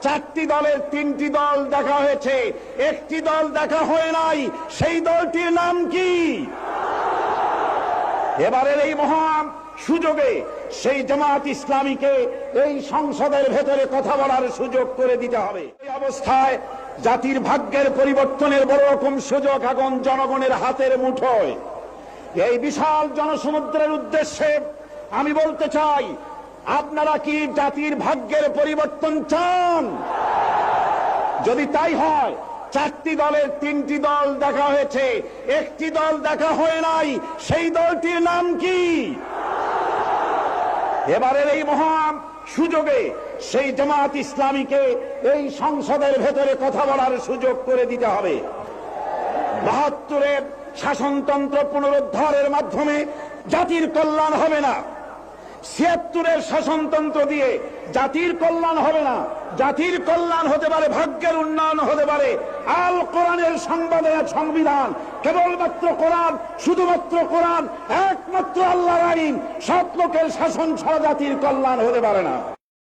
চারটি দলের তিনটি দল দেখা হয়েছে, একটি দল দেখা হয় নাই। সেই দলটির নাম কি? এবারের এই মহান সুযোগে সেই জামাত ইসলামীকে এই সংসদের ভেতরে কথা বলার সুযোগ করে দিতে হবে। এই অবস্থায় জাতির ভাগ্যের পরিবর্তনের বড় রকম সুযোগ এখন জনগণের হাতের মুঠোয়। এই বিশাল জনসমুদ্রের উদ্দেশ্যে আমি বলতে চাই, আপনারা কি জাতির ভাগ্যের পরিবর্তন চান? যদি তাই হয়, চারটি দলের তিনটি দল দেখা হয়েছে, একটি দল দেখা হয় নাই। সেই দলটির নাম কি? এবারের এই মহান সুযোগে সেই জামাত ইসলামীকে এই সংসদের ভেতরে কথা বলার সুযোগ করে দিতে হবে। ৭২-এর শাসনতন্ত্র পুনরুদ্ধারের মাধ্যমে জাতির কল্যাণ হবে না। ৭৬-এর শাসনতন্ত্র দিয়ে জাতির কল্যাণ হবে না। জাতির কল্যাণ হতে পারে, ভাগ্যের উন্নয়ন হতে পারে আল কোরআনের সংবিধান। কেবলমাত্র কোরআন, শুধুমাত্র কোরআন, একমাত্র আল্লাহর আইন। সৎ লোকের শাসন ছাড়া জাতির কল্যাণ হতে পারে না।